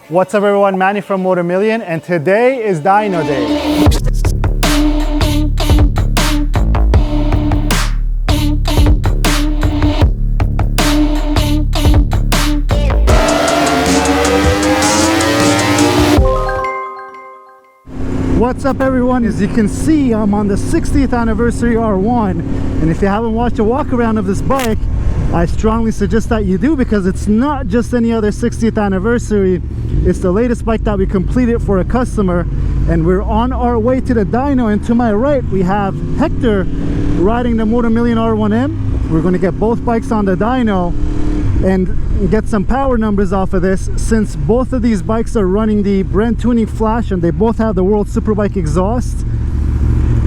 What's up everyone, Manny from Motomillion, and today is Dino Day. What's up everyone? As you can see, I'm on the 60th anniversary R1, and if you haven't watched a walk around of this bike, I strongly suggest that you do, because it's not just any other 60th anniversary. It's the latest bike that we completed for a customer, and we're on our way to the dyno. And to my right we have Hector riding the Motomillion R1M. We're going to get both bikes on the dyno and get some power numbers off of this, since both of these bikes are running the BrenTuning flash and they both have the World Superbike exhaust.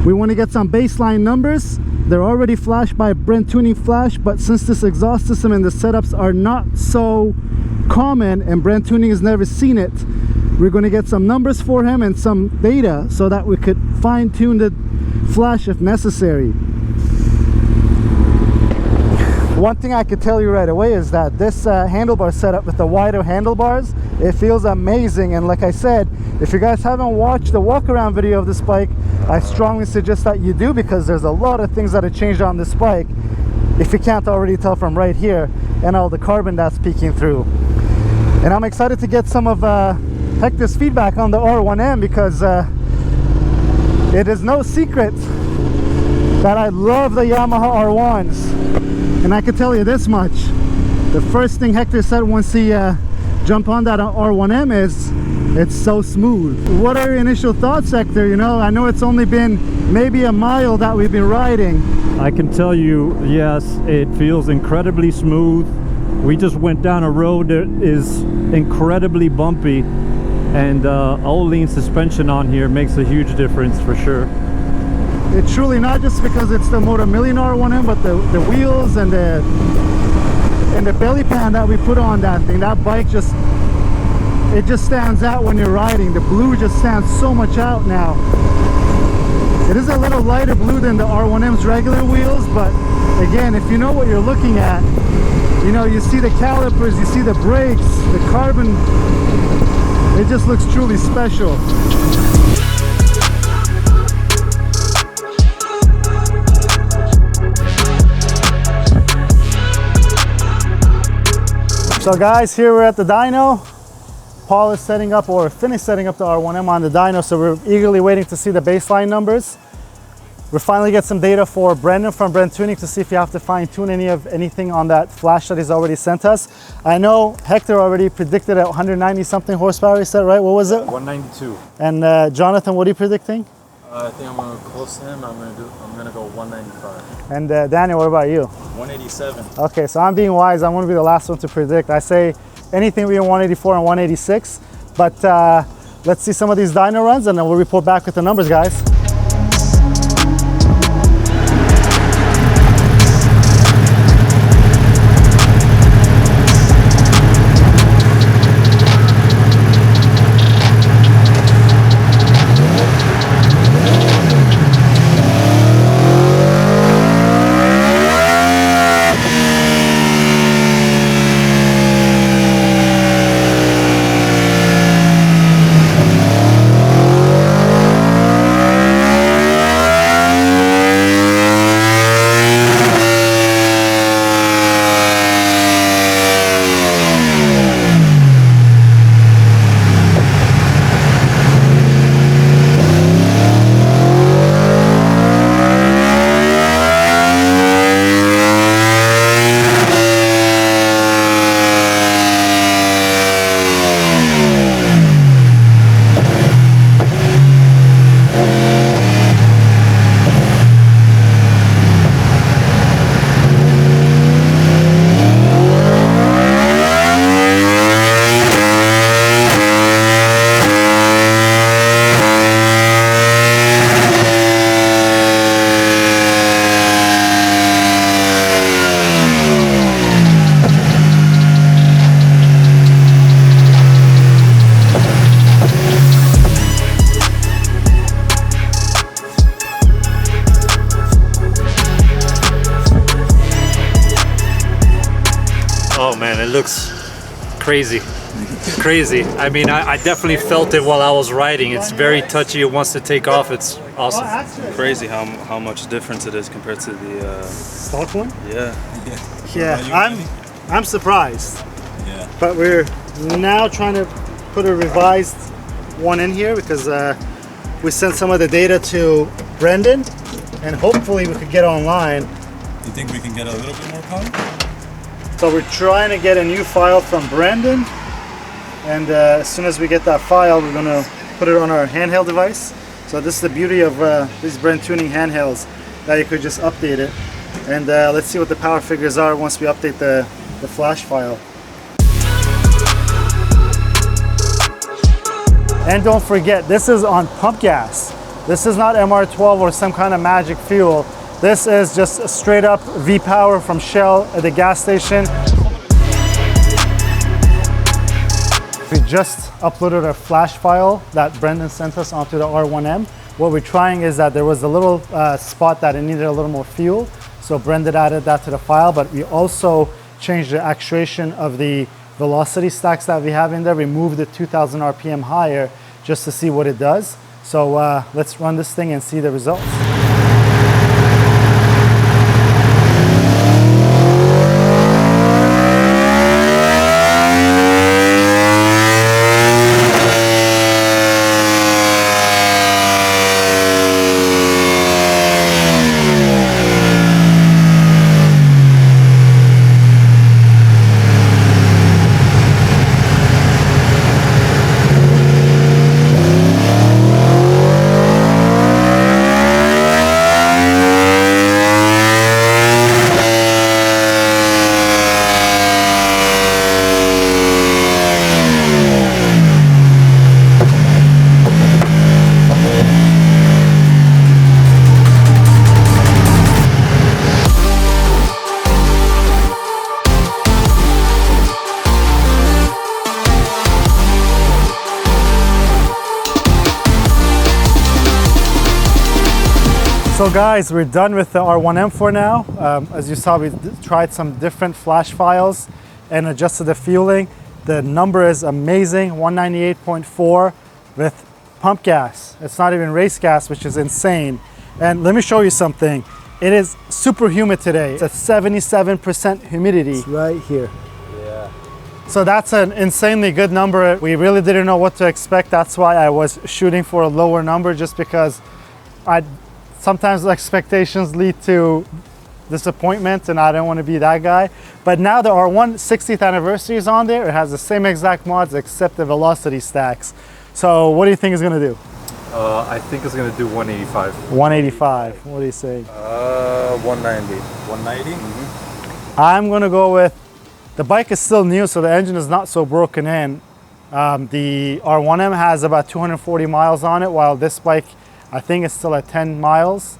We want to get some baseline numbers. They're already flashed by BrenTuning flash, but since this exhaust system and the setups are not so common and BrenTuning has never seen it, we're going to get some numbers for him and some data so that we could fine-tune the flash if necessary. One thing I could tell you right away is that this handlebar setup with the wider handlebars, it feels amazing. And like I said, if you guys haven't watched the walk around video of this bike, I strongly suggest that you do, because there's a lot of things that have changed on this bike, if you can't already tell from right here, and all the carbon that's peeking through. And I'm excited to get some of Hector's feedback on the R1M, because it is no secret that I love the Yamaha R1s. And I can tell you this much, the first thing Hector said once he jumped on that R1M is, it's so smooth. What are your initial thoughts, Hector? You know, I know it's only been maybe a mile that we've been riding. I can tell you, yes, it feels incredibly smooth. We just went down a road that is incredibly bumpy, and all-lean suspension on here makes a huge difference for sure. It's truly not just because it's the Motomillion R1M, but the wheels and the belly pan that we put on that thing. That bike just stands out when you're riding. The blue just stands so much out now. It is a little lighter blue than the R1M's regular wheels, but again, if you know what you're looking at, you know, you see the calipers, you see the brakes, the carbon, it just looks truly special. So guys, here we're at the dyno. Paul is setting up, or finished setting up, the R1M on the dyno, so we're eagerly waiting to see the baseline numbers. We'll finally get some data for Brendan from BrenTuning to see if you have to fine-tune anything on that flash that he's already sent us. I know Hector already predicted at 190 something horsepower, he said, right? What was it? 192. And Jonathan, what are you predicting? I think I'm going to close to him. I'm going to go 195. And Daniel, what about you? 187. Okay, so I'm being wise. I'm going to be the last one to predict. I say anything between 184 and 186. But let's see some of these dyno runs, and then we'll report back with the numbers, guys. Oh man, it looks crazy. crazy. I mean, I definitely felt it while I was riding. It's very touchy. It wants to take off. It's awesome. Crazy how much difference it is compared to the stock one. yeah. I'm surprised. Yeah. But we're now trying to put a revised one in here because we sent some of the data to Brendan, and hopefully we could get online. You think we can get a little bit more power? So we're trying to get a new file from Brendan, and as soon as we get that file, we're gonna put it on our handheld device. So this is the beauty of these BrenTuning handhelds, that you could just update it. And let's see what the power figures are once we update the flash file. And don't forget, this is on pump gas. This is not MR12 or some kind of magic fuel. This is just a straight up V-Power from Shell at the gas station. We just uploaded a flash file that Brendan sent us onto the R1M. What we're trying is that there was a little spot that it needed a little more fuel. So Brendan added that to the file, but we also changed the actuation of the velocity stacks that we have in there. We moved it 2000 RPM higher just to see what it does. So let's run this thing and see the results. So guys, we're done with the R1M for now. As you saw, we tried some different flash files and adjusted the fueling. The number is amazing, 198.4 with pump gas. It's not even race gas, which is insane. And let me show you something. It is super humid today. It's at 77% humidity. It's right here. Yeah. So that's an insanely good number. We really didn't know what to expect. That's why I was shooting for a lower number, just because sometimes expectations lead to disappointment, and I don't want to be that guy. But now the R1 60th anniversary is on there. It has the same exact mods except the velocity stacks. So what do you think it's going to do? I think it's gonna do 185. 185. What do you say? 190. 190? Mm-hmm. I'm going to go with, the bike is still new, so the engine is not so broken in. The R1M has about 240 miles on it, while this bike, I think it's still at 10 miles.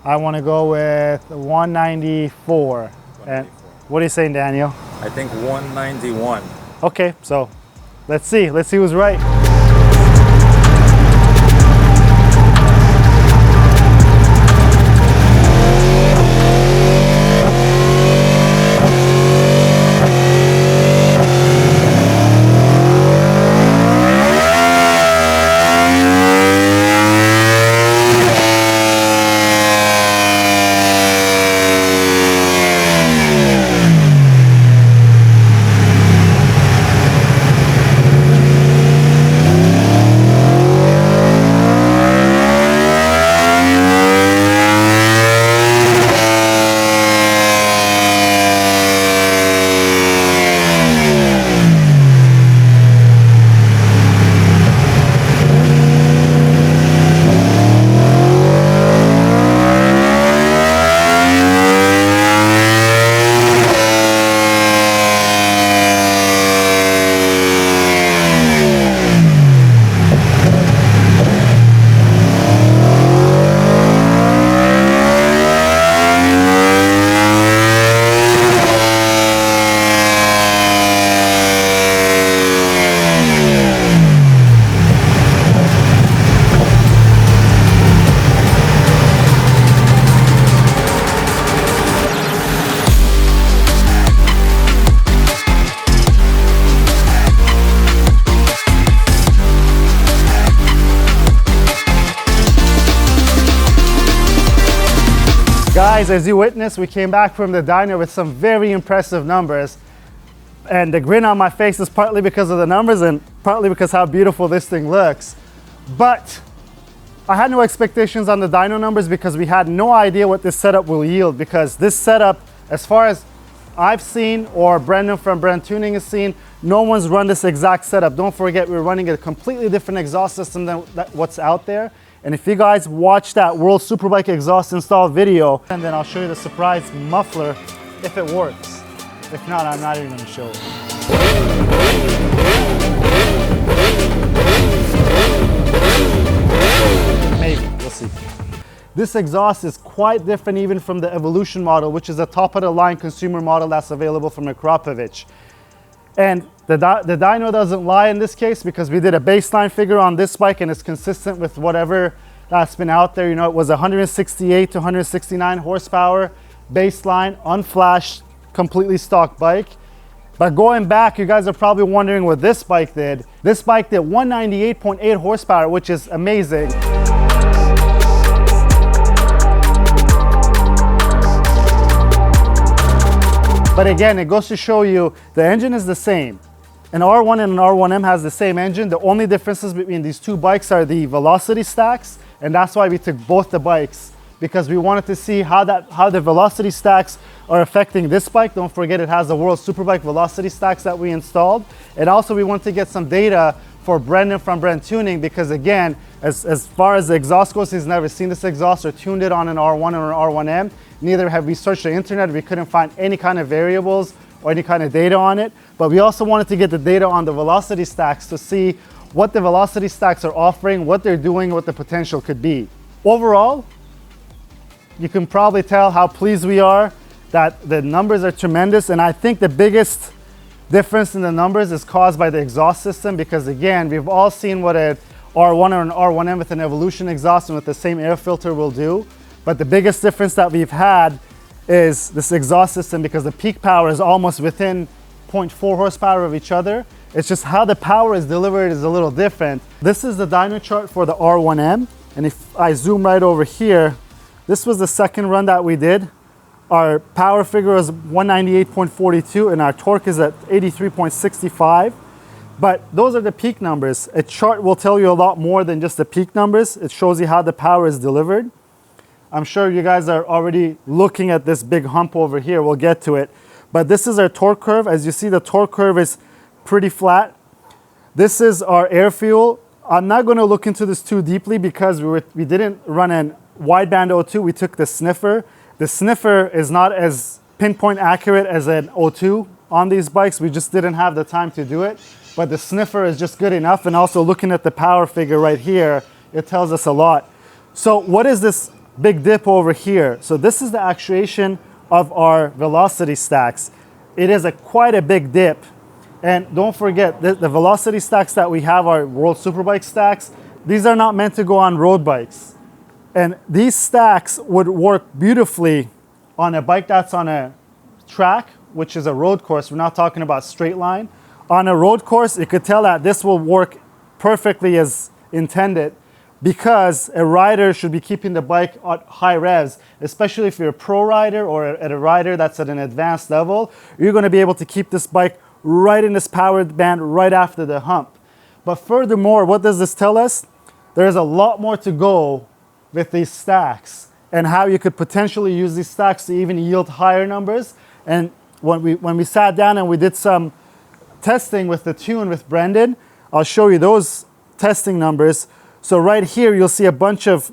I want to go with 194. And what are you saying, Daniel? I think 191. Okay, so let's see who's right. Guys, as you witnessed, we came back from the dyno with some very impressive numbers. And the grin on my face is partly because of the numbers and partly because how beautiful this thing looks. But I had no expectations on the dyno numbers because we had no idea what this setup will yield, because this setup, as far as I've seen or Brendan from BrenTuning has seen, no one's run this exact setup. Don't forget, we're running a completely different exhaust system than what's out there. And if you guys watch that World Superbike exhaust install video, and then I'll show you the surprise muffler if it works. If not, I'm not even gonna show it. Maybe, we'll see. This exhaust is quite different even from the Evolution model, which is a top of the line consumer model that's available from Akrapovic. And the dyno doesn't lie in this case, because we did a baseline figure on this bike and it's consistent with whatever that's been out there. You know, it was 168 to 169 horsepower baseline, unflashed, completely stock bike. But going back, you guys are probably wondering what this bike did. This bike did 198.8 horsepower, which is amazing. But again, it goes to show you the engine is the same. An R1 and an R1M has the same engine. The only differences between these two bikes are the velocity stacks, and that's why we took both the bikes, because we wanted to see how the velocity stacks are affecting this bike. Don't forget, it has the World Superbike velocity stacks that we installed. And also we want to get some data for Brendan from BrenTuning, because again, as far as the exhaust goes, he's never seen this exhaust or tuned it on an R1 or an R1M. Neither have we searched the internet. We couldn't find any kind of variables or any kind of data on it. But we also wanted to get the data on the velocity stacks to see what the velocity stacks are offering, what they're doing, what the potential could be. Overall, you can probably tell how pleased we are that the numbers are tremendous. And I think the biggest difference in the numbers is caused by the exhaust system, because again, we've all seen what an R1 or an R1M with an Evolution exhaust and with the same air filter will do. But the biggest difference that we've had is this exhaust system, because the peak power is almost within 0.4 horsepower of each other. It's just how the power is delivered is a little different. This is the dyno chart for the R1M. And if I zoom right over here, this was the second run that we did. Our power figure was 198.42 and our torque is at 83.65. But those are the peak numbers. A chart will tell you a lot more than just the peak numbers. It shows you how the power is delivered. I'm sure you guys are already looking at this big hump over here. We'll get to it. But this is our torque curve. As you see, the torque curve is pretty flat. This is our air fuel. I'm not going to look into this too deeply because we didn't run a wideband O2. We took the sniffer. The sniffer is not as pinpoint accurate as an O2 on these bikes. We just didn't have the time to do it. But the sniffer is just good enough. And also looking at the power figure right here, it tells us a lot. So what is this big dip over here? So this is the actuation of our velocity stacks. It is quite a big dip. And don't forget, the velocity stacks that we have are World Superbike stacks. These are not meant to go on road bikes. And these stacks would work beautifully on a bike that's on a track, which is a road course. We're not talking about straight line. On a road course, you could tell that this will work perfectly as intended, because a rider should be keeping the bike at high revs, especially if you're a pro rider or a rider that's at an advanced level. You're going to be able to keep this bike right in this power band right after the hump. But furthermore, what does this tell us? There's a lot more to go with these stacks and how you could potentially use these stacks to even yield higher numbers. And when we sat down and we did some testing with the tune with Brendan, I'll show you those testing numbers. So right here, you'll see a bunch of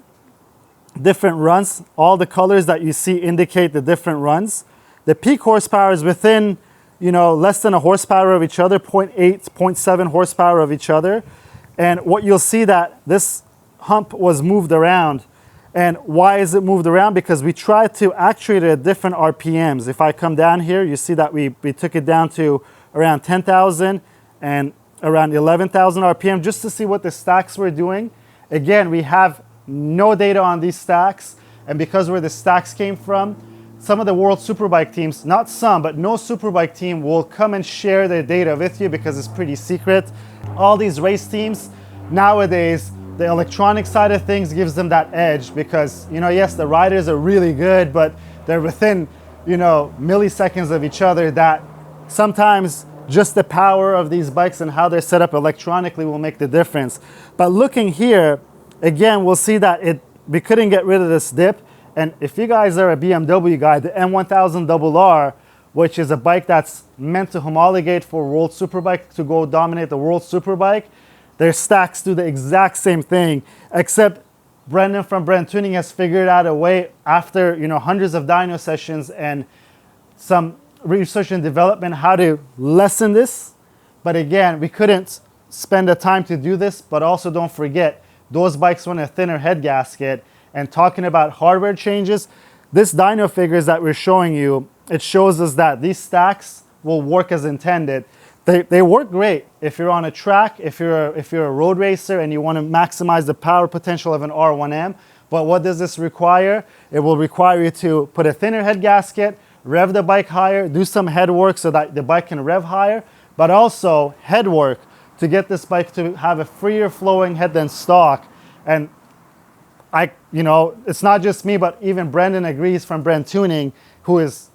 different runs. All the colors that you see indicate the different runs. The peak horsepower is within, less than a horsepower of each other, 0.8, 0.7 horsepower of each other. And what you'll see that this hump was moved around. And why is it moved around? Because we tried to actuate it at different RPMs. If I come down here, you see that we took it down to around 10,000 and around 11,000 RPM just to see what the stacks were doing. Again, we have no data on these stacks, and because where the stacks came from, some of the World Superbike teams, not some, but no Superbike team will come and share their data with you because it's pretty secret. All these race teams, nowadays, the electronic side of things gives them that edge because, yes, the riders are really good, but they're within, you know, milliseconds of each other, that sometimes just the power of these bikes and how they're set up electronically will make the difference. But looking here, again, we'll see that we couldn't get rid of this dip. And if you guys are a BMW guy, the M1000RR, which is a bike that's meant to homologate for World Superbike to go dominate the World Superbike, their stacks do the exact same thing, except Brendan from BrenTuning has figured out a way, after, you know, hundreds of dyno sessions and some research and development, how to lessen this. But again, we couldn't spend the time to do this. But also don't forget, those bikes run a thinner head gasket. And talking about hardware changes, this dyno figures that we're showing you, it shows us that these stacks will work as intended. They work great if you're on a track, if you're a road racer and you want to maximize the power potential of an R1M. But what does this require? It will require you to put a thinner head gasket, rev the bike higher, do some head work so that the bike can rev higher, but also head work to get this bike to have a freer flowing head than stock. And you know, it's not just me, but even Brendan agrees from BrenTuning, who is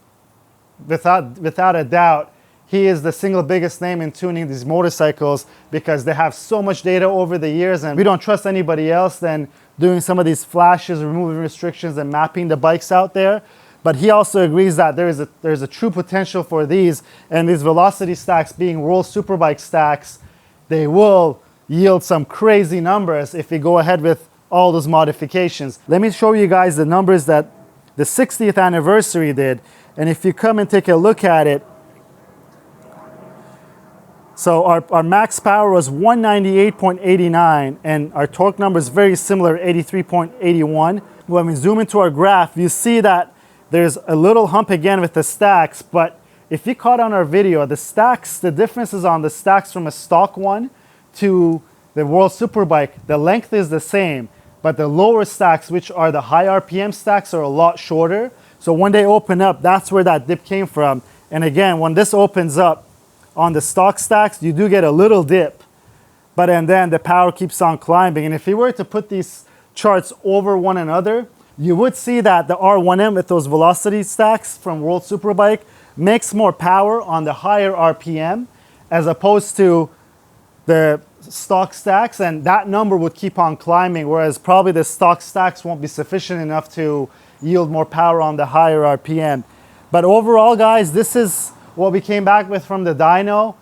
without a doubt, he is the single biggest name in tuning these motorcycles, because they have so much data over the years, and we don't trust anybody else than doing some of these flashes, removing restrictions and mapping the bikes out there. But he also agrees that there's a true potential for these, and these velocity stacks being World Superbike stacks, they will yield some crazy numbers if we go ahead with all those modifications. Let me show you guys the numbers that the 60th anniversary did. And if you come and take a look at it, so our max power was 198.89, and our torque number is very similar, 83.81. When we zoom into our graph, you see that there's a little hump again with the stacks, but if you caught on our video, the stacks, the differences on the stacks from a stock one to the World Superbike, the length is the same, but the lower stacks, which are the high RPM stacks, are a lot shorter. So when they open up, that's where that dip came from. And again, when this opens up on the stock stacks, you do get a little dip, but and then the power keeps on climbing. And if you were to put these charts over one another, you would see that the R1M with those velocity stacks from World Superbike makes more power on the higher RPM as opposed to the stock stacks, and that number would keep on climbing, whereas probably the stock stacks won't be sufficient enough to yield more power on the higher RPM. But overall, guys, this is what we came back with from the dyno.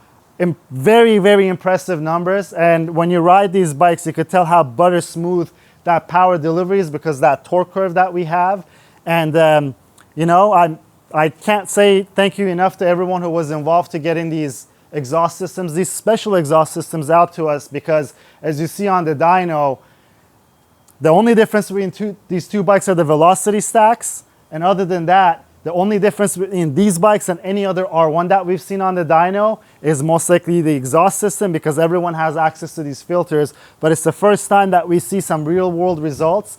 Very, very impressive numbers. And when you ride these bikes, you could tell how butter smooth that power delivery is because that torque curve that we have. And you know, I can't say thank you enough to everyone who was involved to getting these exhaust systems, these special exhaust systems out to us, because as you see on the dyno, the only difference between these two bikes are the velocity stacks. And other than that, the only difference between these bikes and any other R1 that we've seen on the dyno is most likely the exhaust system, because everyone has access to these filters. But it's the first time that we see some real world results.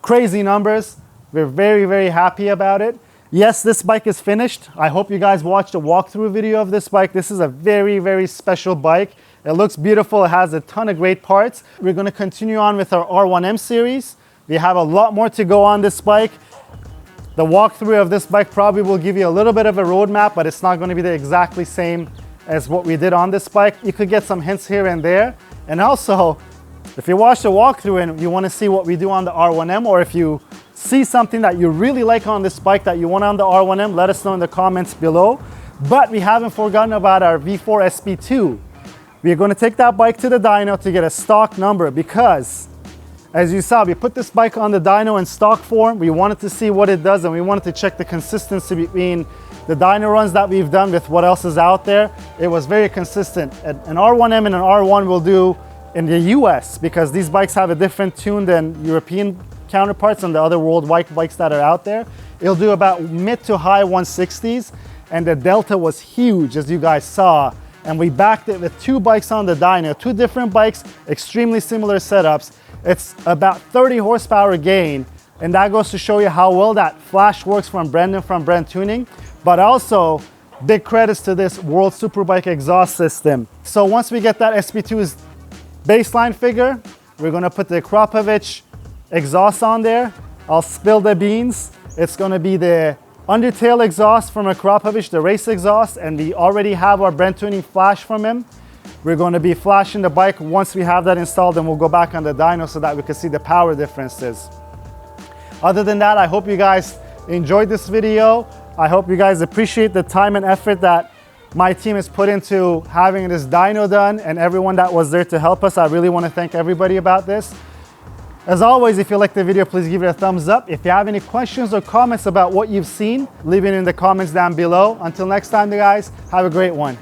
Crazy numbers. We're very, very happy about it. Yes, this bike is finished. I hope you guys watched a walkthrough video of this bike. This is a very, very special bike. It looks beautiful. It has a ton of great parts. We're going to continue on with our R1M series. We have a lot more to go on this bike. The walkthrough of this bike probably will give you a little bit of a roadmap, but it's not going to be the exactly same as what we did on this bike. You could get some hints here and there. And also, if you watch the walkthrough and you want to see what we do on the R1M, or if you see something that you really like on this bike that you want on the R1M, let us know in the comments below. But we haven't forgotten about our V4 SP2. We're going to take that bike to the dyno to get a stock number, because as you saw, we put this bike on the dyno in stock form. We wanted to see what it does, and we wanted to check the consistency between the dyno runs that we've done with what else is out there. It was very consistent. An R1M and an R1 will do in the US, because these bikes have a different tune than European counterparts and the other worldwide bikes that are out there. It'll do about mid to high 160s, and the delta was huge, as you guys saw. And we backed it with two bikes on the dyno, two different bikes, extremely similar setups. It's about 30 horsepower gain, and that goes to show you how well that flash works from Brendan from BrenTuning. But also, big credits to this World Superbike exhaust system. So once we get that SP2's baseline figure, we're gonna put the Akrapovic exhaust on there. I'll spill the beans, It's going to be the undertail exhaust from Akrapovic, the race exhaust, and we already have our BrenTuning flash from him. We're going to be flashing the bike. Once we have that installed, then we'll go back on the dyno so that we can see the power differences. Other than that, I hope you guys enjoyed this video. I hope you guys appreciate the time and effort that my team has put into having this dyno done, and everyone that was there to help us. I really want to thank everybody about this. As always, if you liked the video, please give it a thumbs up. If you have any questions or comments about what you've seen, leave it in the comments down below. Until next time, guys, have a great one.